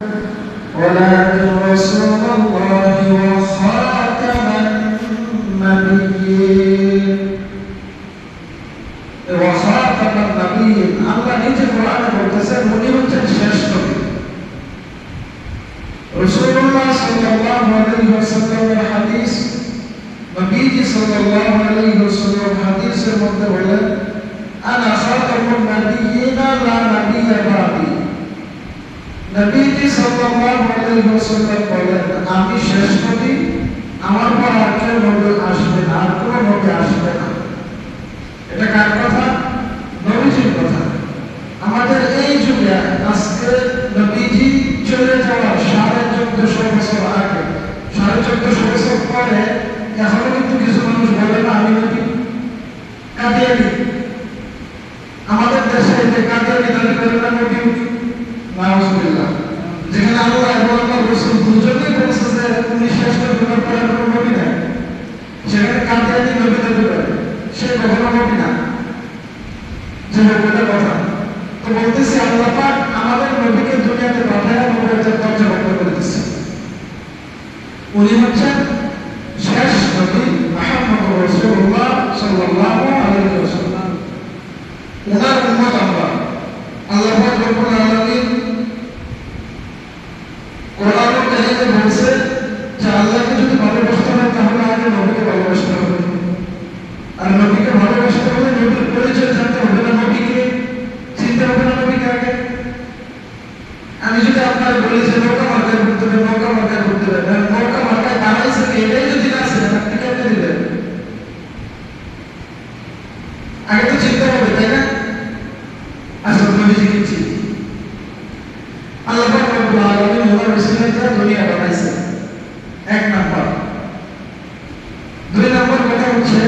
ولكن رسول الله وخاتم النبيين وخاتم النبيين الله নিজে কোরআনে বলতেছেন উনি হচ্ছেন শেষ নবী রাসূলুল্লাহ সাল্লাল্লাহু আলাইহি ওয়াসাল্লামের হাদিস নবীজি সাল্লাল্লাহু আলাইহি ওয়াসাল্লাম হাদিসের মধ্যে বলেন আনা খাতামুন নাবিয়্যিনা লা নাবিয়্যা বাদি নবীজি সাল্লাল্লাহু আলাইহি ওয়াসাল্লাম বলেন আমি শেষ নবী আমার পর আর কেউ নবী আসবে না আর কোনো নবী আসবে না এটা কার কথা নবীজির কথা আমাদের এই যুগে আজকে নবীজি চলে যাওয়ার 1450 বছর আগে 1450 বছর পরে এখনো কিন্তু কিছু মানুষ বলে না আমি নবী কাদিয়ানি আমাদের দেশে যে কাদিয়ানি দাবি করে না নবী নাউজুবিল্লাহ যেখানে আল্লাহ এবং আল্লাহর রাসূল দুজনেই বলেছে যে উনি শেষ নবী পরে কোনো নবী নাই সেখানে কাদিয়ানি নবী দাবি করে সে কখনো নবী না যে নবীর কথা তো বলতেছি আল্লাহ পাক আমাদের নবীকে দুনিয়াতে পাঠায় নবুয়তের দরজা বন্ধ করে দিয়েছে উনি হচ্ছেন শেষ নবী মুহাম্মদুর রাসূলুল্লাহ সাল্লাল্লাহু আলাইহি ওয়াসাল্লাম ওনার উম্মত আমরা আল্লাহ পাক রব্বুল আলামিন কোরআনে কারীমে বলেছে যে আল্লাহকে যদি ভালোবাসতে হয় তাহলে আগে নবীকে ভালোবাসতে হবে আর নবীকে ভালোবাসতে হলে নবীর পরিচয় জানতে হবে না নবীকে চিনতে হবে না নবীকে আগে আমি যদি আপনার বলি যে নৌকা মার্কায় ঘুরতে হবে নৌকা মার্কায় ঘুরতে হবে নৌকা মার্কায় বানাইছে এটাই যদি না আছে আপনি কেমনে দিবেন আগে তো চিনতে হবে তাই না আসলে নবীজিকে চিনি আল্লাহ পাক রব্বুল আলামিন ওনার ওসিলাতে দুনিয়া বানাইছে এক নাম্বার দুই নাম্বার কথা হচ্ছে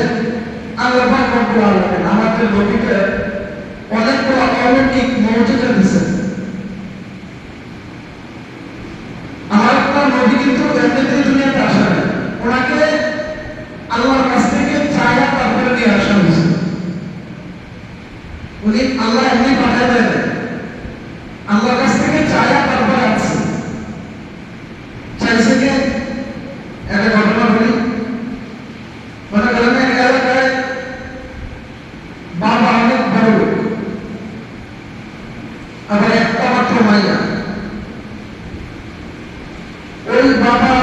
আল্লাহ পাক রব্বুল আলামিন আমাদের নবীকে অনেকগুলো অলৌকিক মুজিজা দিয়েছেন আমার আপনার নবী কিন্তু এমনিতেই দুনিয়াতে আসা না ওনাকে আল্লাহর কাছ থেকে চায়া তারপরে নিয়ে আসা হয়েছে উনি আল্লাহ এমনি পাঠায় দেন আল্লাহর কাছ থেকে চায়া তারপরে আসছে চাইছে কে একটা ঘটনা বলি মনে করেন এক এলাকায় বাবা অনেক বড় লোক আবার একটা মাত্র মাইয়া ওই বাবা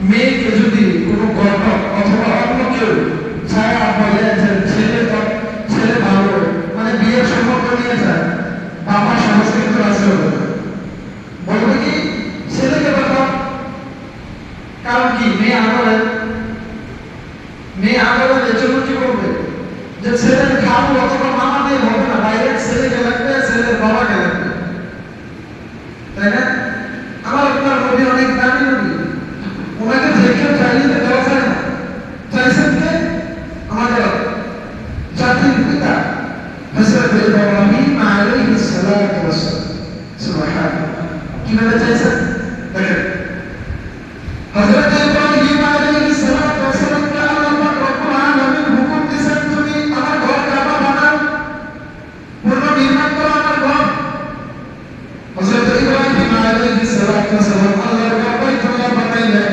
মেয়েকে যদি কোনো ঘটক অথবা অন্য কেউ ছায়া বলে যে ছেলে ভালো মানে বিয়ের সম্পর্ক নিয়ে যায় বাবা সহজে কিন্তু রাজি হবে না বলবে কি ছেলেকে বাবা কারণ কি মেয়ে আদরের এর জন্য কি করবে যে ছেলের খাবো অথবা মামা দিয়ে হবে না ডাইরেক্ট ছেলেকে লাগবে ছেলের বাবাকে লাগবে তাই না আমার আপনার নবী অনেক দামি নবী ওনাকে যে কেউ চাইলে দেওয়া যায় না চাইছেন কে আমাদের জাতির পিতা হযরত ইব্রাহিম আলাইহিস সালাতু ওয়াস সালাম সুবহানাল্লাহ কিভাবে চাইছেন দেখেন হযরত ইব্রাহিম আলাইহিস সালাতু ওয়াস সালামকে আল্লাহ পাক রব্বুল আলামিন হুকুম দিয়েছেন তুমি আমার ঘর কাবা বানাও পুনর্নির্মাণ করো আমার ঘর হযরত ইব্রাহিম আলাইহিস সালাতু ওয়াস সালাম আল্লাহর ঘর বাইতুল্লাহ বানাইলেন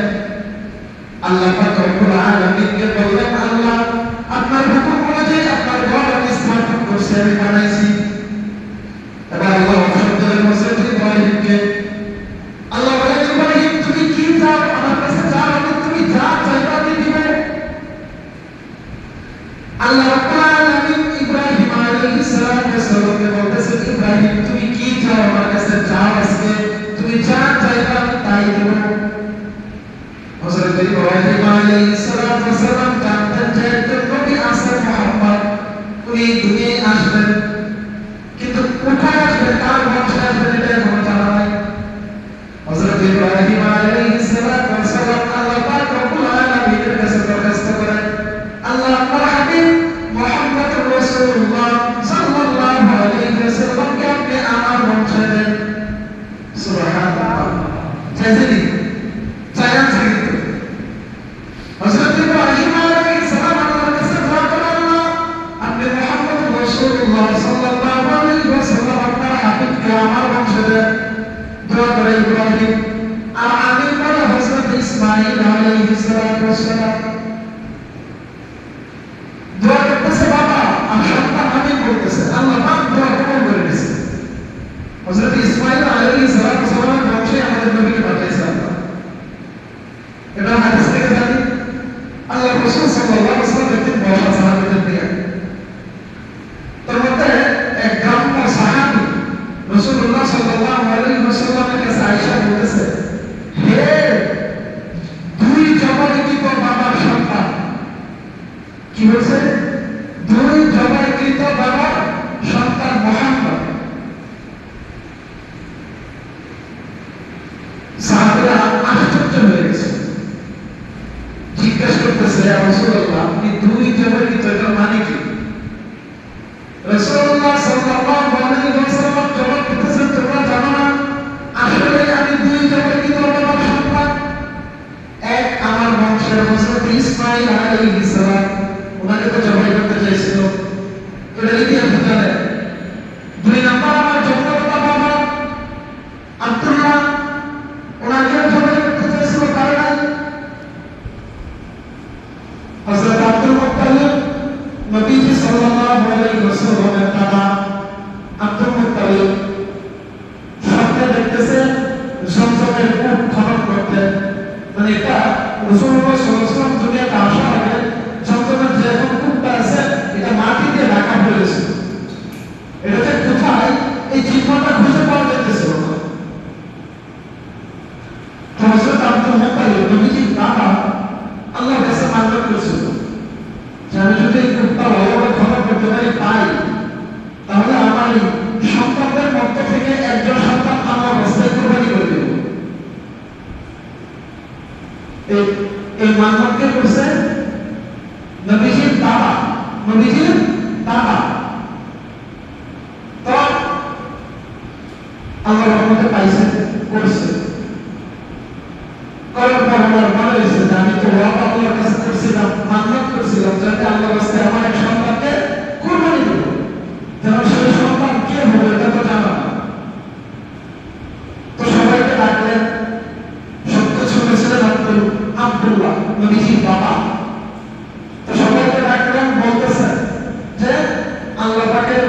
আল্লাহ পাক রব্বুল আলামিনকে বললেন আল্লাহ আপনার হুকুম অনুযায়ী আপনার ঘর আমি স্থাপন করছি আমি বানাইছি এবার আল্লাহ শব্দের মধ্যে ইব্রাহিমকে আল্লাহ বলেন ইব্রাহিম তুমি কি চাও আমার কাছে চাও আমি তুমি যা চাইবে আমি দিব আল্লাহ রাব্বুল আলামিন ইব্রাহিম আলাইহিস সালাতু ওয়াস সালামকে বলতেছেন ইব্রাহিম তুমি কি চাও আমার কাছে চাও আজকে তুমি যা চাইবে আমি তাই দেব হযরত ইব্রাহিম আলাইহিস সালাতু ওয়াস সালাম জানতেন যে একজন নবী আছেন মুহাম্মদ উনি দুনিয়ায় আসবেন কিন্তু কোথায় আসবেন কার বংশে আসবেন এটা এখনো জানা নাই হযরত ইব্রাহিম আলাইহিস সালাতু ওয়াস সালাম আল্লাহ পাক রব্বুল আলামিনের কাছে দরখাস্ত করেন আল্লাহ আপনার হাবিব মুহাম্মদুর রাসূলুল্লাহ সাল্লাল্লাহু আলাইহি ওয়াসাল্লামকে আপনি আমার বংশে দেন সুবহানাল্লাহ চাইছেন চাইছেন হযরত ইব্রাহিম আলাইহিস সালাম আল্লাহর কাছে দোয়া করেন আল্লাহ আপনি মুহাম্মদুর রাসূলুল্লাহ সাল্লাল্লাহু আলাইহি ওয়াসাল্লাম আপনার হাবিবকে আমার বংশে দেন দোয়া করে ইব্রাহিম, আর আমির বলে হযরত ইসমাঈল আলাইহিস সালাম। দোয়া করতেছে বাবা, আর সন্তান আমির বলতেছে, আল্লাহ পাক দোয়া কবুল করে নিয়েছে। হযরত ইসমাঈল আলাইহিস সালামের বংশে আমাদের নবীকে পাঠিয়েছেন। এটা হাদিস থেকে জানি। আল্লাহ রাসূল সাল্লাল্লাহু আলাইহি ওয়াসাল্লাম একদিন বসা সাহাবীদের নিয়ে, তার মধ্যে এক গ্রাম্য সাহাবী রাসূলুল্লাহ সাল্লাল্লাহু আলাইহি ওয়াসাল্লামের কাছে আয়েশা বলতেছে, হে দুই জবাইকৃত বাবার সন্তান। কি বলছে? দুই জবাইকৃত বাবার সন্তান মুহাম্মদ। সাহাবীরা আশ্চর্য হয়ে গেছে, জিজ্ঞাসা করতেছে, ইয়া রাসূলুল্লাহ, আপনি দুই জবাইকৃত, এটার মানে কি? রাসূলুল্লাহ সাল্লাল্লাহু আলাইহি ওয়াসাল্লাম জবাব দিতেছেন, তোমরা জানো না আসলে আমি দুই জবাইকৃত বাবার সন্তান। এক আমার বংশের হযরত ইসমাঈল আলাইহিস সালাম, ওনাকে তো জবাই করতে চাইছিল, এটা ইতিহাস জানেন। দুই নাম্বার আমার জন্মদাতা বাবা আব্দুল্লাহ, ওনাকে জবাই করতে চাইছিল, কারণ হযরত আব্দুল মুত্তালিব নবীজি সাল্লাল্লাহু আলাইহি ওয়াসাল্লামের দাদা আব্দুল মুত্তালিব স্বপ্নে দেখতেছে জমজমের কূপ খনন করতে। মানে এটা রাসূলুল্লাহ সাল্লাল্লাহু আলাইহি ওয়াসাল্লাম দুনিয়াতে আসার আগে জমজমের যে কূপটা আছে এটা মাটি দিয়ে ঢাকা হয়েছে। এটা যে কোথায় এই চিহ্নটা খুঁজে পাওয়া যাইতেছিল না। হযরত আব্দুল মুত্তালিব নবীজির দাদা আল্লাহর কাছে মান্নত করেছিল, আমি যদি এই কূপটা ভালোভাবে খনন করতে পাই, তাহলে আমার সন্তানদের মধ্য থেকে একজন সন্তান আমার রাস্তায় কুরবানি করে দেব। এই মান্যতকে করছে নবীজির দাদা, নবীজির দাদা। তো আল্লাহর রহমতে পাইছে, করছে। করার পর আমার মনে হয়েছে যে আমি তো আল্লাহর কাছে করছিলাম, মান্যত করছিলাম, যাতে আল্লাহর রাস্তায় আমার এক সন্তানকে কুরবানি দেব। যেন সেই সন্তান কে হবে এটা তো জানা না। তো সবাইকে ডাকলেন, সবকিছু ছিলেন আব্দুল্লাহ নবীজির বাবা। তো সবাইকে ডাকলেন, বলতেছেন যে আল্লাহ পাকের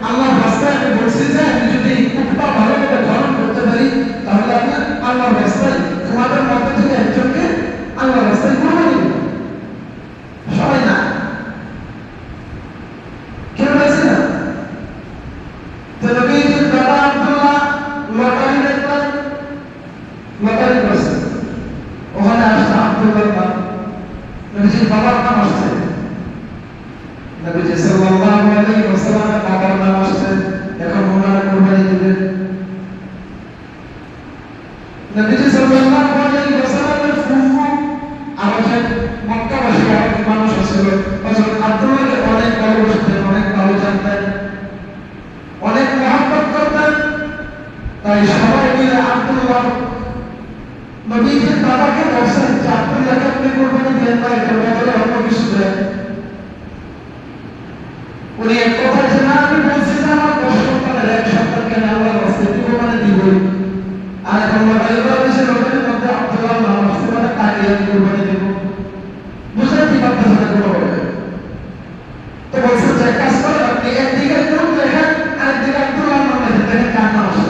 আল্লাহর রাস্তায় আমি বলছি যে আমি যদি কূপটা ভালোভাবে খনন করতে পারি, তাহলে আমি আল্লাহর রাস্তায় তোমাদের মধ্যে থেকে একজনকে আল্লাহর রাস্তায় কুরবানি দেব। সবাই না, কেউ রাজি না। তো নবীজির দাদা আব্দুল্লাহ লটারি দেখলেন, লটারি করছে, ওখানে আসছে আব্দুল্লাহর নাম, নবীজির বাবার নাম আসছে, নবীজি সাল্লাল্লাহু আলাইহি ওয়াসাল্লামের বাবার নাম আসছে। এখন ওনারা কুরবানি দিবেন। নবীজি সাল্লাল্লাহু আলাইহি ওয়াসাল্লামের ফুফু আমাদের মক্কাবাসী অনেক মানুষ ছিল, হযরত আব্দুল্লাহকে অনেক ভালোবাসতেন, অনেক ভালো জানতেন, অনেক মহব্বত করতেন। তাই সবাই মিলে আব্দুল্লাহ নবীজির বাবাকে বলছেন যে আব্দুল্লাহকে আপনি কুরবানি দেন না, এটা বদলে অন্য কিছু দেন। উনি এক কথা যে না, আমি বলছি যে আমার 10 সন্তানের এক সন্তানকে আল্লাহর রাস্তায় কুরবানি দিবই। আর এখন লটারির মধ্যে আব্দুল্লাহ নাম আসছে, মানে তাকে আমি কুরবানি দেব। বুঝতে পারতেছেন না কোনোভাবে। তো বলছেন যে কাজ করেন, আপনি একদিকে কোন দেখেন, আরেকদিকে আব্দুল্লাহ নাম লেখেন, দেখেন কার নাম আসে।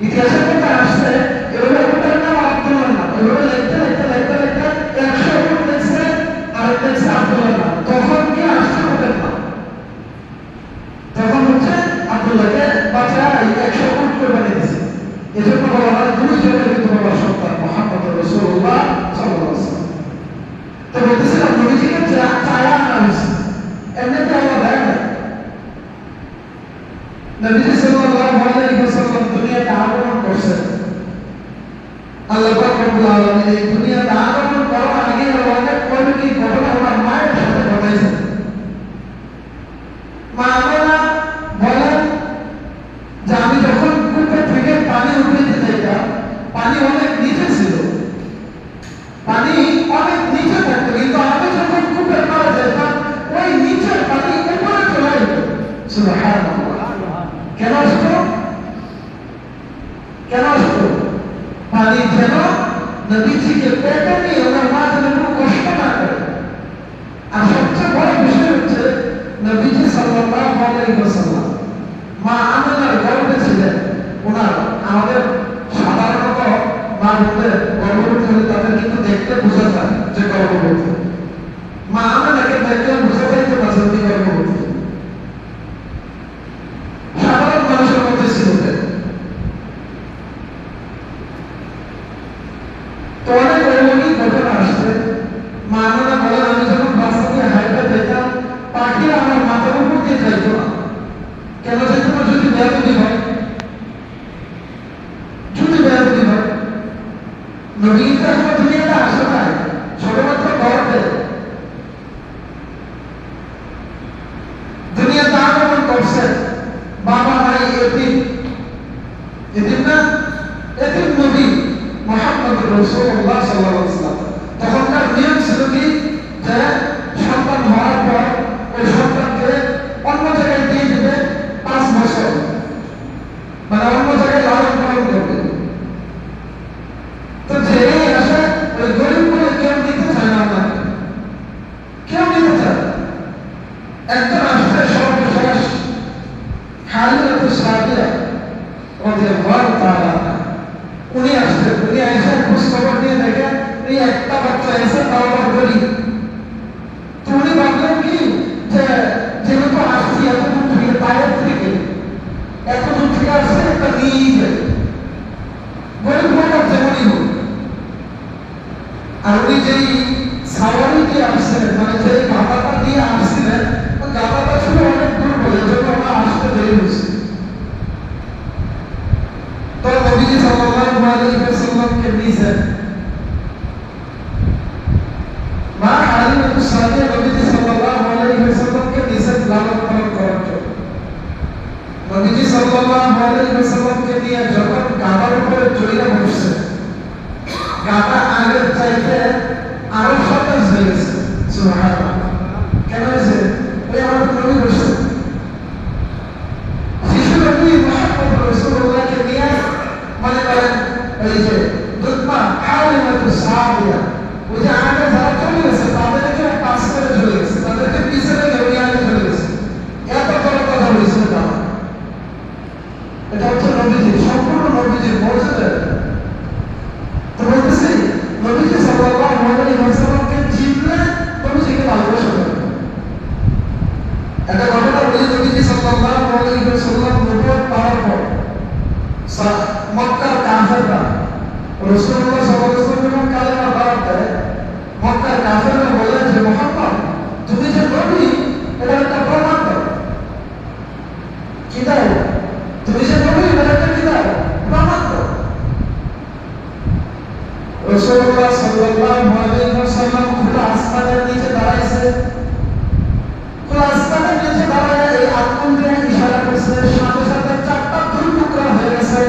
ইতিহাসের মধ্যে আসছে এভাবে ওটার নাম আব্দুল্লাহ নাম, এভাবে লিখতে লিখতে লিখতে লিখতে 100 ফুট দেখছে, আর দেখছে আব্দুল্লাহ নাম। তখন কি আসছে ওটার নাম? তখন হচ্ছে আব্দুল্লাহকে বাচ্চা 100 ফুট কুরবানি দিয়েছে। এজন্য বলা হয় দুই জনের কিন্তু বলা সন্তান মুহাম্মদ রাসূলুল্লাহ সাল্লাল্লাহু আলাইহি ওয়াসাল্লাম। তো বলতেছিলাম নবীজিকে চায়া আনা হয়েছে, এমনিতে আল্লাহ দেয় না। নবীজি সাল্লাল্লাহু আলাইহি ওয়াসাল্লাম দুনিয়াতে আগমন করছেন। আল্লাহ পাক রব্বুল আলামিন এই দুনিয়াতে আগমন করার আগে অনেক কয়েকটি ঘটনা ওনার মায়ের সাথে ঘটাইছেন। মা আমেনা বলেন যে আমি যখন কূপের থেকে পানি উঠাইতে যাইতাম, পানি অনেক নিচে ছিল, পানি অনেক নিচে থাকতো, কিন্তু আমি যখন কূপের পাড়ে যেতাম ওই নিচের পানি উপরে চলে যেত। সুবহানাল্লাহ। কেন আসতো? কেন আসতো? পানি যেন নবীজিকে পেটে নিয়ে ওনার মা যেন কোনো কষ্ট না করে। আর সবচেয়ে বড় বিষয় হচ্ছে নবীজি সাল্লাল্লাহু আলাইহি ওয়াসাল্লাম মা আমিনার গর্ভে ছিলেন। ওনার আমাদের সাধারণত মা বোনদের গর্ভবতী হলে তাদের কিন্তু দেখতে বোঝা যায় যে গর্ভবতী। মা আমিনাকে দেখলে বোঝা যাইতো না যে উনি গর্ভবতী। সাধারণ মানুষের মধ্যে ছিল। তো অনেক অলৌকিক ঘটনা আসছে। মা আমিনা বলেন, আমি যখন বাসা দিয়ে হাইটে যেতাম, পাখিরা আমার মাথার উপর দিয়ে যাইত না। কেন যাইত না? যদি বেয়াদবি হয়, যদি বেয়াদবি হয়। নবী কিন্তু এখনো দুনিয়াতে আসে নাই, শুধুমাত্র গর্বে দুনিয়াতে আগমন করছে। বাবা নাই, এতিম। এতিম না? এতিম নবী মুহাম্মদ রাসূলুল্লাহ সাল্লাল্লাহু আলাইহি ওয়াসাল্লাম। তখনকার নিয়ম ছিল কি, যে সন্তান হওয়ার পর ওই সন্তানকে অন্য জায়গায় দিয়ে দিবে 5 বছর, মানে অন্য জায়গায় লালন পালন করবে। তো যেই আসে ওই গরিব বলে কেউ নিতে চায় না, আমাকে কেউ নিতে চায়। একজন আসছে সর্বশেষ খালিদা সাদিয়া রাদিয়াল্লাহু তাআলা, উনি আসছেন। উনি এসে খোঁজ খবর নিয়ে দেখে এই একটা বাচ্চা এসে তাও আবার গরিব। তো উনি ভাবলেন কি, যে যেহেতু আসছি এত দূর থেকে, বাইরের থেকে এত দূর থেকে আসছে, একটা নিয়েই যায়, গরিব হোক আর যেমনই হোক। আর উনি যেই সাওয়ারি দিয়ে আসছিলেন, মানে যে গাধাটা দিয়ে আসছিলেন, ওই গাধাটা ছিল অনেক দুর্বল, এই জন্য ওরা আসতে দেরি হয়েছে। তো নবীজি সাল্লাল্লাহু আলাইহি ওয়াসাল্লামকে নিয়েছেন। মা হালিমাতুস সাদিয়া নবীজি সাল্লাল্লাহু আলাইহি ওয়াসাল্লামকে নিয়েছেন লালন পালন করার জন্য। নবীজি সাল্লাল্লাহু আলাইহি ওয়াসাল্লামকে নিয়ে যখন গাধার উপরে চড়িয়ে বসছে, গাধা আগের চাইতে আরো সতেজ হয়ে গেছে। সুবহানাল্লাহ। কেন হয়েছে? ওই আমার নবী বসছে, শিশু নবী মুহাম্মদ রাসূলুল্লাহকে নিয়ে, মনে করেন এই যে দুধমা হালিমাতুস সাদিয়া, ওই যে আগে যারা চলে গেছে তাদেরকে পাস করে চলে গেছে, তাদেরকে পিছনে ধরে আগে চলে গেছে। এত বড় কথা বলেছিল না। এটা হচ্ছে নবীজি, সম্পূর্ণ নবীজির মর্যাদা। তো বলতেছি, নবীজি সাল্লাল্লাহু আলাইহি ওয়াসাল্লামকে চিনলে নবীজিকে ভালোবাসা করবে। একটা ঘটনা বলি, নবীজি সাল্লাল্লাহু আলাইহি ওয়াসাল্লাম নবুয়ত পাওয়ার পর মক্কার কাফেররা রাসূলুল্লাহ সাল্লাল্লাহু আলাইহি ওয়াসাল্লাম কালেমা দাওয়াত দেয়। মক্কার কাফেররা বলে যে, মুহাম্মদ তুমি যে নবী, এটা একটা প্রমাণ দাও। কি দাও? তুমি যে নবী, এটা একটা কি দাও? প্রমাণ দাও। রাসূলুল্লাহ সাল্লাল্লাহু আলাইহি ওয়াসাল্লাম খোলা আসমানের নিচে দাঁড়াইছে। খোলা আসমানের নিচে দাঁড়ায় এই আঙ্গুল দিয়ে ইশারা করছে, সাথে সাথে 4টা দুই টুকরা হয়ে গেছে।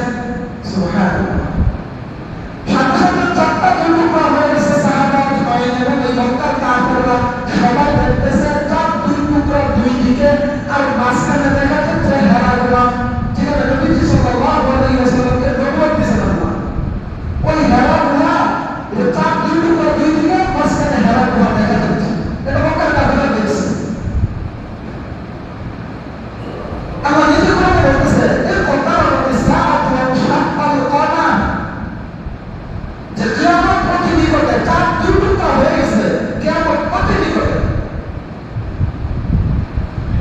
সুবহানাল্লাহ। সাথে সাথে 4টা দুই টুকরা হয়ে গেছে। সাহাবা আজমাইন এবং এই মক্কার কাফেররা সবাই দেখতেছে 4 দুই টুকরা দুই দিকে, আর মাঝখানে দেখা যাচ্ছে হেরা গোলাম, যেখানে নবীজি সাল্লাল্লাহু আলাইহি ওয়াসাল্লামকে নবুয়ত দিয়েছেন আল্লাহ। ওই হেরা গোলাম, এই 4 দুই টুকরা দুই দিকে, মাঝখানে হেরা গোলাম দেখা যাচ্ছে। এটা মক্কার কাফেররা দেখছে। আমার নিজে করে বলতেছে, এর কথা হচ্ছে সাত ওয়া শাক্কাল কমার, যে কিয়ামত অতি নিকটে। 4 দুই টুকরা হয়ে গেছে, কিয়ামত অতি নিকটে।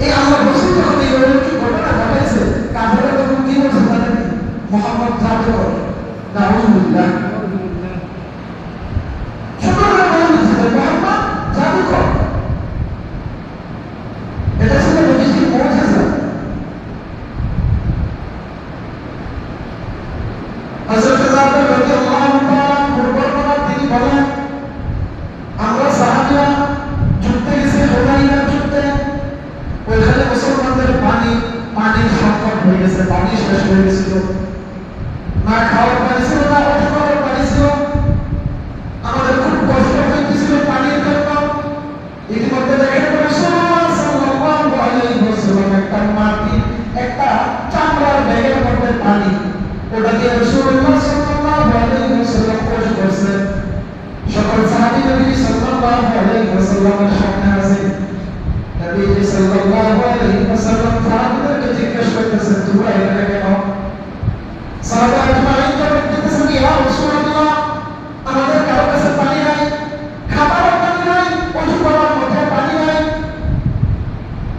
এই আল্লাহ রাসূল যখন এই অলৌকিক ঘটনা ঘটাইছে, কাফেররা তখন কি বলছে জানেন? মুহাম্মদ জাদুকর। নাউযুবিল্লাহ। শুকর বলছে মুহাম্মদ জাদুকর। এটা ছিল নবীজির মুজিজা। হযরত জাবের রাদিয়াল্লাহু তাআলা বর্ণনা, তিনি বলেন, আমরা সাহাবীরা যুদ্ধে গেছি, হুনাইনের যুদ্ধে। ওইখানে মুসলমানদের পানির সংকট হয়ে গেছে, পানি শেষ হয়ে গেছিল। না খাওয়ার পানি ছিল, না অজু করার পানি ছিল। আমাদের খুব কষ্ট হয়েছিল পানির জন্য। ইতিমধ্যে দেখেন রাসূলুল্লাহ সাল্লাল্লাহু আলাইহি ওয়াসাল্লাম একটা চামড়ার ব্যাগের মধ্যে পানি, ওটা দিয়ে রাসূলুল্লাহ সাল্লাল্লাহু আলাইহি ওয়াসাল্লাম ওযু করছেন। সকল সাহাবী নবী সাল্লাল্লাহু আলাইহি ওয়াসাল্লামের সামনে আছে। নবী সাল্লাল্লাহু আলাইহি ওয়াসাল্লাম সাহাবীদেরকে জিজ্ঞাসা করতেছেন, তোমরা এখানে কেন? সাহাবা আজমাইন জবাব দিতেছেন, ইয়া রাসূলুল্লাহ, আমাদের কারো কাছে পানি নাই, খাবারও পানি নাই, ওযু করার মতো পানি নাই।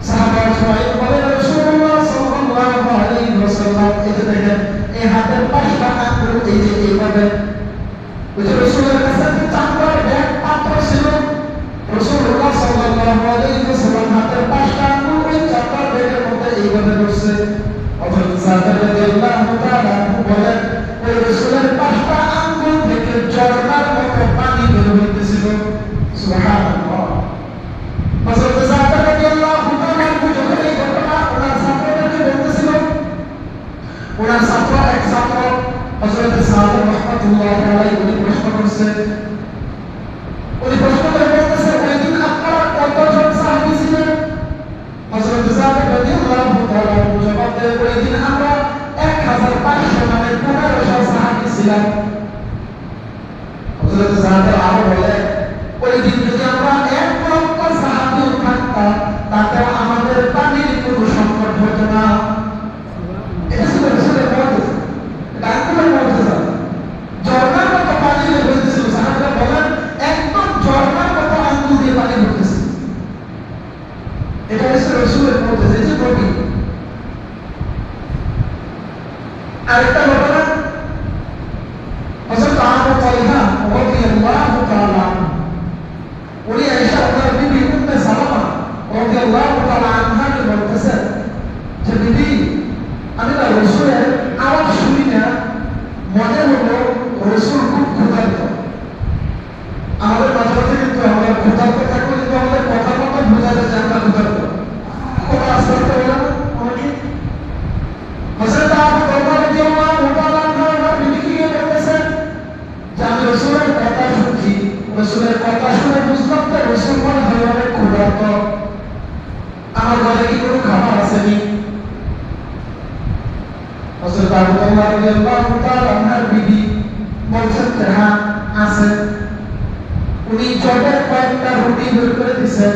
সাহাবা আজমাইন বলেন, রাসূলুল্লাহ সাল্লাল্লাহু আলাইহি ওয়াসাল্লাম, এই যে দেখেন এই হাতের পাঁচটা আঙ্গুল এই যে এইভাবে, ওই যে রাসূলের কাছে যে চামড়ার ব্যাগ পাত্র ছিল, রাসূলুল্লাহ সাল্লাল্লাহু আলাইহি ওয়াসাল্লাম হাতের পাঁচটা আঙ্গুল ওই চামড়ার ব্যাগের মধ্যে এইভাবে ধরছে। হযরত সাহাবা রাদিয়াল্লাহু তাআলা বলেন, ওই রাসূলের পাঁচটা আঙ্গুল থেকে ঝর্ণার মতো পানি বের হইতেছিল। সুবহানাল্লাহ। হযরত সাহাবা রাদিয়াল্লাহু তাআলা যখন এই ঘটনা ওনার ছাত্রদেরকে বলতেছিল, ওনার ছাত্র এক ছাত্র হযরত সাহাবা রাহমাতুল্লাহি আলাইহি উনি প্রশ্ন করছে, উনি প্রশ্ন করে বলতেছে, ওই দিন আপনারা কতজন সাহাবী ছিলেন? হযরত সাহাবা রাদিয়াল্লাহু তাআলা জবাব দেয়, ওই দিন আমরা 1500 মানে 1500 সাহাবী ছিলাম। হযরত সাহাবা আরো বলে, ওই দিন যদি আমরা 1 লক্ষ সাহাবী থাকতাম তাতে আমাদের পানির কোনো সংকট হতো না। এটা ছিল রাসূলের মুজিজা, এটা আল্লাহর মুজিজা। ঝর্ণার মতো পানি বের হইতেছিল। সাহাবারা বলেন, একদম ঝর্ণার মতো আঙ্গুল দিয়ে পানি পড়তেছে। এটা হচ্ছে রাসূলের মুজিজা, এই যে নবী। আরেকটা ঘটনা, হযরত আবু তালহা রাদিয়াল্লাহু তাআলা উনি আয়েশা ওনার বিবি উম্মে সালামা রাদিয়াল্লাহু তাআলা আনহাকে বলতেছেন যে, বিবি, আমি না রাসূলের আওয়াজ শুনি না, মনে হলো রাসূল খুব ক্ষুধার্ত। আমাদের মাঝে মাঝে কিন্তু আমরা ক্ষুধার্ত থাকলে কিন্তু আমাদের কথা মতো বোঝা যায় যে আমরা ক্ষুধার্ত। কথা আস্তে আস্তে বলে না অনেকে। হযরত আবু তালহা রাদিয়াল্লাহু তাআলা ওনার বিবিকে বলতেছেন যে, আমি রাসূলের কথা শুনছি, রাসূলের কথা শুনে বুঝলাম তো রাসূল মনে হয় অনেক ক্ষুধার্ত, আমার ঘরে কি কোনো খাবার আসেনি? হযরত আবু তালহা রাদিয়াল্লাহু তাআলা ওনার বিবি বলছেন যে, হ্যাঁ আছে। উনি চটের কয়েকটা রুটি বের করে দিচ্ছেন।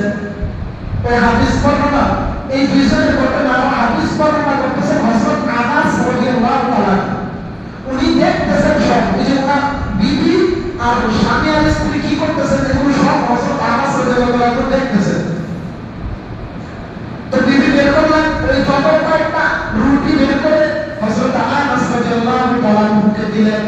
ওই হাদিস বর্ণনা, এই দুইজনের ঘটনা হাদিস বর্ণনা করতেছেন হযরত আনাস রাদিয়াল্লাহু তাআলা। উনি দেখতেছেন সব, এই যে ওনার বিবি আর স্বামী আর স্ত্রী কি করতেছেন এগুলো সব হযরত আনাস রাদিয়াল্লাহু তাআলা দেখতেছেন। তো বিবি বের করলেন, ওই চটের কয়েকটা রুটি বের করে হযরত আনাস রাদিয়াল্লাহু তাআলা মুখে দিলেন।